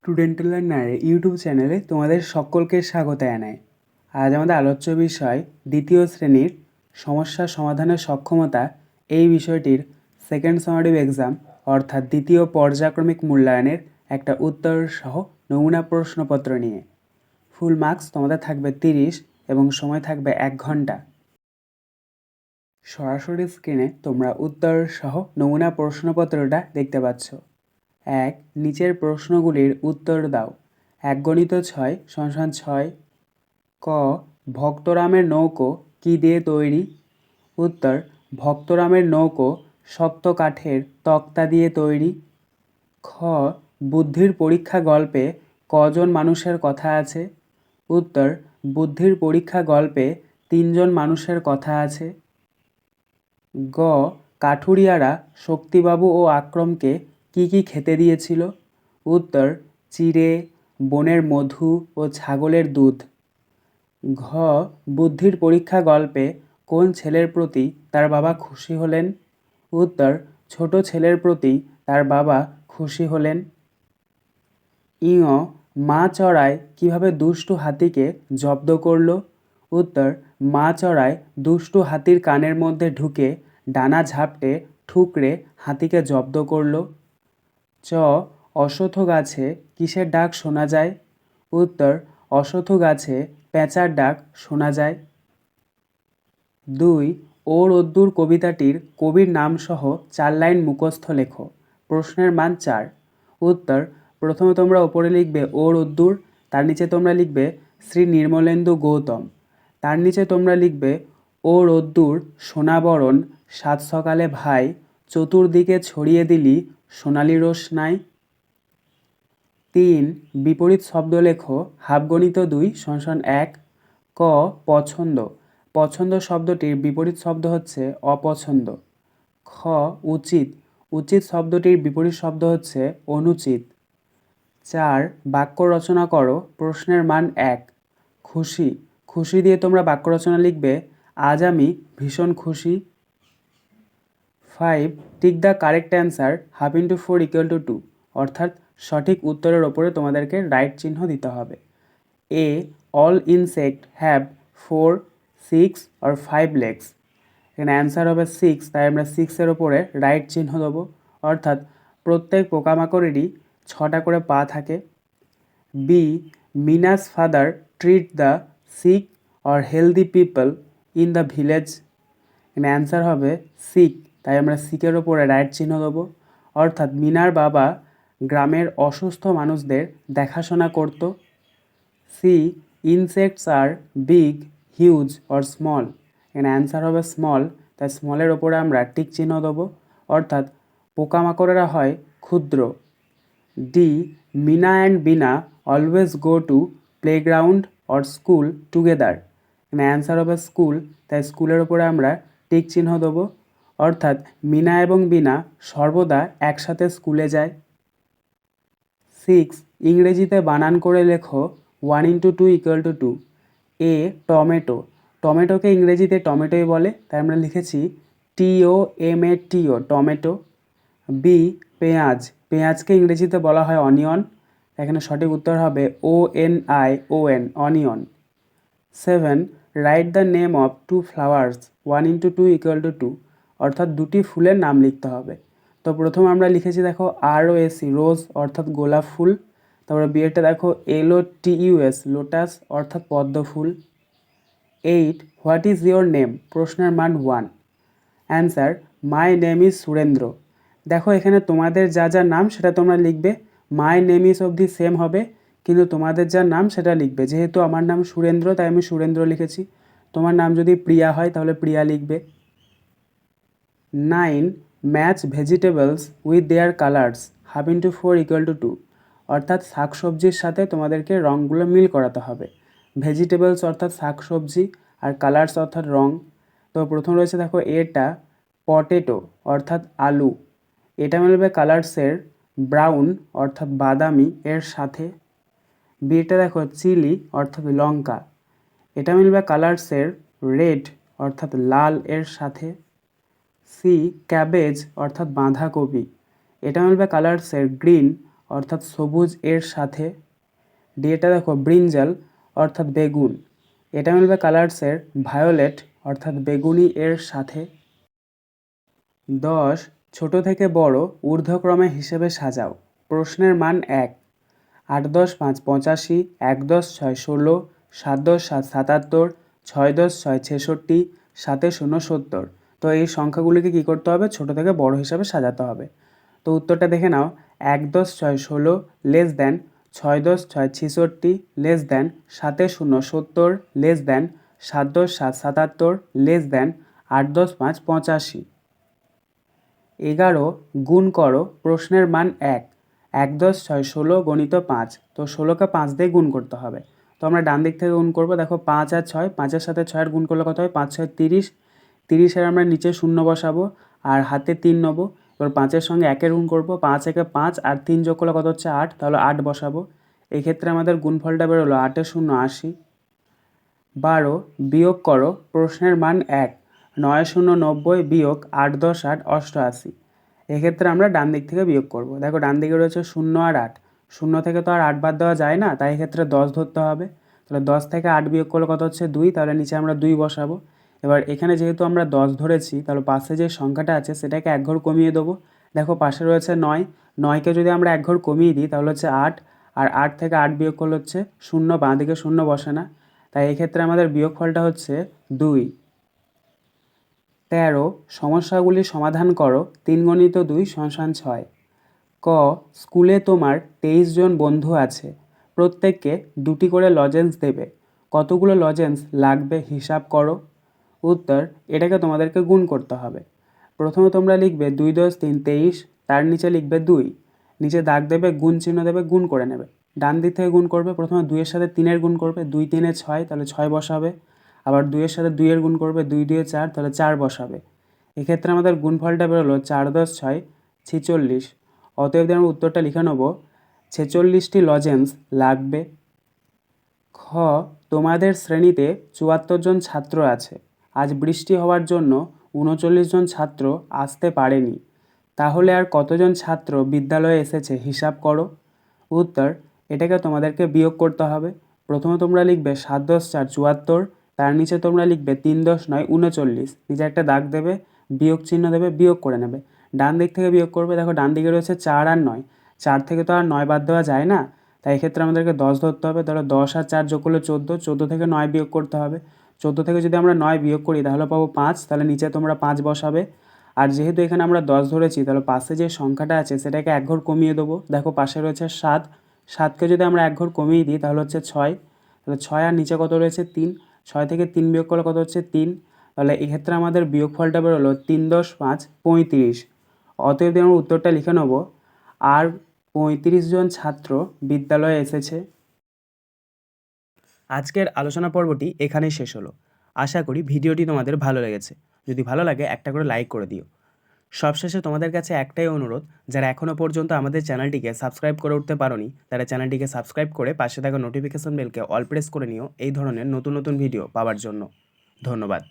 Student learner YouTube চ্যানেলে তোমাদের সকলকে স্বাগত জানাই। আজ আমাদের আলোচ্য বিষয় দ্বিতীয় শ্রেণীর সমস্যা সমাধানের সক্ষমতা এই বিষয়টির সেকেন্ড সামারিভ এক্সাম অর্থাৎ দ্বিতীয় পর্যায়ক্রমিক মূল্যায়নের একটা উত্তর সহ নমুনা প্রশ্নপত্র নিয়ে। ফুল মার্কস তোমাদের থাকবে 30 এবং সময় থাকবে 1 ঘন্টা। সরাসরি স্ক্রিনে তোমরা উত্তর সহ নমুনা প্রশ্নপত্রটা দেখতে পাচ্ছ। 1. নিচের প্রশ্নগুলির উত্তর দাও। 1 গণিত 6 = 6। ক. ভক্তরামের নৌকো কী দিয়ে তৈরি? উত্তর: ভক্তরামের নৌকো শক্ত কাঠের তক্তা দিয়ে তৈরি। খ. বুদ্ধির পরীক্ষা গল্পে কজন মানুষের কথা আছে? উত্তর: বুদ্ধির পরীক্ষা গল্পে 3 জন মানুষের কথা আছে। গ. কাঠুরিয়ারা শক্তিবাবু ও আক্রমকে কি কি খেতে দিয়েছিল? উত্তর: চিড়ে, বনের মধু ও ছাগলের দুধ। ঘ. বুদ্ধির পরীক্ষা গল্পে কোন ছেলের প্রতি তার বাবা খুশি হলেন? উত্তর: ছোট ছেলের প্রতি তার বাবা খুশি হলেন। ইঙ. মাছরায় কিভাবে দুষ্টু হাতিকে জব্দ করল? উত্তর: মাছরায় দুষ্টু হাতির কানের মধ্যে ঢুকে ডানা ঝাপটে ঠুকরে হাতিকে জব্দ করল। চ. অশ্বত্থ গাছে কিসের ডাক শোনা যায়? উত্তর: অশ্বত্থ গাছে পেঁচার ডাক শোনা যায়। 2. ও রোদ্দুর কবিতাটির কবির নামসহ 4 লাইন মুখস্থ লেখো। প্রশ্নের মান 4। উত্তর: প্রথমে তোমরা ওপরে লিখবে ও রোদ্দুর, তার নিচে তোমরা লিখবে শ্রী নির্মলেন্দু গৌতম, তার নিচে তোমরা লিখবে ও রোদ্দুর সোনাবরণ সাত সকালে ভাই, চতুর্দিকে ছড়িয়ে দিলি সোনালি রোশনাই। 3. বিপরীত শব্দ লেখো। হাফগণিত 2 = 1। ক. পছন্দ। পছন্দ শব্দটির বিপরীত শব্দ হচ্ছে অপছন্দ। খ. উচিত। উচিত শব্দটির বিপরীত শব্দ হচ্ছে অনুচিত। 4. বাক্য রচনা করো। প্রশ্নের মান 1। খুশি। খুশি দিয়ে তোমরা বাক্য রচনা লিখবে আজ আমি ভীষণ খুশি। 5. টিক দ্য কারেক্ট অ্যান্সার ½ × 4 = 2, অর্থাৎ সঠিক উত্তরের ওপরে তোমাদেরকে রাইট চিহ্ন দিতে হবে। A. All insect have 4, 6 or 5 legs। এখানে অ্যান্সার হবে 6, তাই আমরা 6-এর ওপরে রাইট চিহ্ন দেবো, অর্থাৎ প্রত্যেক পোকামাকড়েরই 6টা করে পা থাকে। B. Mina's father treat the sick or healthy people in the village. এখানে অ্যান্সার হবে সিক, তাই আমরা সিকের ওপরে রাইট চিহ্ন দেবো, অর্থাৎ মিনার বাবা গ্রামের অসুস্থ মানুষদের দেখাশোনা করত। সি. ইনসেক্টস আর বিগ, হিউজ অর স্মল। এখানে অ্যান্সার হবে স্মল, তাই স্মলের ওপরে আমরা টিক চিহ্ন দেবো, অর্থাৎ পোকামাকড়েরা হয় ক্ষুদ্র। D. Mina and Bina always go to playground or school together. এখানে অ্যান্সার হবে স্কুল, তাই স্কুলের ওপরে আমরা টিক চিহ্ন দেবো, অর্থাৎ মিনা এবং বিনা সর্বদা একসাথে স্কুলে যায়। 6. ইংরেজিতে বানান করে লেখো 1 × 2 = 2। এ. টমেটো। টমেটোকে ইংরেজিতে টমেটোই বলে, তাই আমরা লিখেছি TOMATO টমেটো। বি. পেঁয়াজ। পেঁয়াজকে ইংরেজিতে বলা হয় অনিয়ন, এখানে সঠিক উত্তর হবে ONION onion. 7. Write the name of 2 flowers 1 × 2 = 2, অর্থাৎ 2টি ফুলের নাম লিখতে হবে। তো প্রথম আমরা লিখেছি দেখো ROS রোজ, অর্থাৎ গোলাপ ফুল। তারপরে বিয়েটা দেখো LOTUS লোটাস, অর্থাৎ পদ্ম ফুল। 8. What is your name? প্রশ্নের মান 1। Answer my name is Surendra. দেখো এখানে তোমাদের যা যা নাম সেটা তোমরা লিখবে, মাই নেম ইজ অবধি সেম হবে, কিন্তু তোমাদের যা নাম সেটা লিখবে। যেহেতু আমার নাম সুরেন্দ্র, তাই আমি সুরেন্দ্র লিখেছি। তোমার নাম যদি প্রিয়া হয় তাহলে প্রিয়া লিখবে। 9. Match vegetables with their colours ½ × 4 = 2, অর্থাৎ শাকসবজির সাথে তোমাদেরকে রঙগুলো মিল করাতে হবে। ভেজিটেবলস অর্থাৎ শাকসবজি, আর কালার্স অর্থাৎ রং। তো প্রথম রয়েছে দেখো এটা পটেটো, অর্থাৎ আলু, এটা মিলবে কালার্সের ব্রাউন, অর্থাৎ বাদামি এর সাথে। বিটা দেখো চিলি, অর্থাৎ লঙ্কা, এটা মিলবে কালার্সের রেড, অর্থাৎ লাল এর সাথে। সি. ক্যাবেজ, অর্থাৎ বাঁধাকপি, এটা মিলবে কালার্সের গ্রিন, অর্থাৎ সবুজ এর সাথে। ডি এটা দেখো ব্রিঞ্জাল অর্থাৎ বেগুন। এটা মিলবে কালার্সের ভায়োলেট অর্থাৎ বেগুনি এর সাথে। 10 ছোট থেকে বড় ঊর্ধ্বক্রমে হিসেবে সাজাও। প্রশ্নের মান 1। 8 10 5 85, 1 10 6 16, 7 10 7 77, 6 10 6 66, 7 0 70। তো এই সংখ্যাগুলিকে কী করতে হবে, ছোট থেকে বড় হিসাবে সাজাতে হবে। তো উত্তরটা দেখে নাও। 1 10 6 16 less than 6 10 6 66 less than 7 0 70 less than 7 10 7 77 less than 8 10 5 85। 11 গুণ করো প্রশ্নের মান 1। 1 10 6 16 গণিত 5। তো 16কে 5 দিয়ে গুণ করতে হবে। তো আমরা ডান দিক থেকে গুণ করবো। দেখো 5 আর 6, 5-এর সাথে 6-এর গুণ করলে কত হয়, 5 6 30। 30-এর আমরা নিচে 0 বসাবো আর হাতে 3 নেবো। এবার 5-এর সঙ্গে 1-এর গুণ করবো, 5 একে 5 আর 3 যোগ করলে কত হচ্ছে 8, তাহলে 8 বসাবো। এক্ষেত্রে আমাদের গুণফলটা বেরোলো 8 এর 0 80। 12 বিয়োগ করো প্রশ্নের মান 1। 9 0 90 বিয়োগ 8 10 8 88। এক্ষেত্রে আমরা ডান দিক থেকে বিয়োগ করব। দেখো ডান দিকে রয়েছে 0 আর 8। 0 থেকে তো আর 8 বাদ দেওয়া যায় না, তাই এক্ষেত্রে 10 ধরতে হবে। তাহলে 10 থেকে 8 বিয়োগ করলে কত হচ্ছে 2, তাহলে নিচে আমরা 2 বসাবো। এবার এখানে যেহেতু আমরা 10 ধরেছি, তাহলে পাশে যে সংখ্যাটা আছে সেটাকে এক ঘর কমিয়ে দেবো। দেখো পাশে রয়েছে 9, 9কে যদি আমরা এক ঘর কমিয়ে দিই তাহলে হচ্ছে 8, আর 8 থেকে 8 বিয়োগ করলে হচ্ছে 0, বাঁ দিকে 0 বসে না, তাই এক্ষেত্রে আমাদের বিয়োগফলটা হচ্ছে 2। 13 সমস্যাগুলি সমাধান করো। 3 × 2 = 6। ক স্কুলে তোমার 23 জন বন্ধু আছে, প্রত্যেককে 2টি করে লজেন্স দেবে, কতগুলো লজেন্স লাগবে হিসাব করো। উত্তর এটাকে তোমাদেরকে গুণ করতে হবে। প্রথমে তোমরা লিখবে 2 10 3 23, তার নিচে লিখবে 2, নিচে দাগ দেবে, গুণ চিহ্ন দেবে, গুণ করে নেবে। ডান দিক থেকে গুণ করবে, প্রথমে 2-এর সাথে 3-এর গুণ করবে, 2 3 6, তাহলে 6 বসাবে। আবার 2-এর সাথে 2-এর গুণ করবে, 2 2 4, তাহলে 4 বসাবে। এক্ষেত্রে আমাদের গুণফলটা বেরোলো 4 10 6 46। অতএব আমরা উত্তরটা লিখে নেব 46টি লজেন্স লাগবে। খ তোমাদের শ্রেণীতে 74 জন ছাত্র আছে, আজ বৃষ্টি হওয়ার জন্য 39 জন ছাত্র আসতে পারেনি, তাহলে আর কতজন ছাত্র বিদ্যালয়ে এসেছে হিসাব করো। উত্তর এটাকে তোমাদেরকে বিয়োগ করতে হবে। প্রথমে তোমরা লিখবে 7 10 4 74, তার নিচে তোমরা লিখবে 3 10 9 39, নিচে একটা দাগ দেবে, বিয়োগ চিহ্ন দেবে, বিয়োগ করে নেবে। ডান দিক থেকে বিয়োগ করবে। দেখো ডান দিকে রয়েছে 4 আর 9, 4 থেকে তো আর 9 বাদ দেওয়া যায় না, তাই এক্ষেত্রে আমাদেরকে 10 ধরতে হবে। তাহলে 10 আর 4 যোগ করলে 14, 14 থেকে 9 বিয়োগ করতে হবে। 14 থেকে যদি আমরা 9 বিয়োগ করি তাহলে পাবো 5, তাহলে নিচে তোমরা 5 বসাবে। আর যেহেতু এখানে আমরা 10 ধরেছি, তাহলে পাশে যে সংখ্যাটা আছে সেটাকে এক ঘর কমিয়ে দেবো। দেখো পাশে রয়েছে 7, 7কে যদি আমরা এক ঘর কমিয়ে দিই তাহলে হচ্ছে 6, তাহলে 6 আর নিচে কত রয়েছে 3, 6 থেকে 3 বিয়োগ করলে কত হচ্ছে 3, তাহলে এক্ষেত্রে আমাদের বিয়োগফলটা বেরোলো 3 10 5 35। অতএব আমরা উত্তরটা লিখে নেব, আর 35 জন ছাত্র বিদ্যালয়ে এসেছে। আজকের আলোচনা পর্বটি এখানেই শেষ হলো। আশা করি ভিডিওটি তোমাদের ভালো লেগেছে। যদি ভালো লাগে একটা করে লাইক করে দিও। সবশেষে তোমাদের কাছে একটাই অনুরোধ, যারা এখনও পর্যন্ত আমাদের চ্যানেলটিকে সাবস্ক্রাইব করে উঠতে পারোনি, তারা চ্যানেলটিকে সাবস্ক্রাইব করে পাশে থাকা নোটিফিকেশন বেলকে অল প্রেস করে নিও এই ধরনের নতুন নতুন ভিডিও পাওয়ার জন্য। ধন্যবাদ।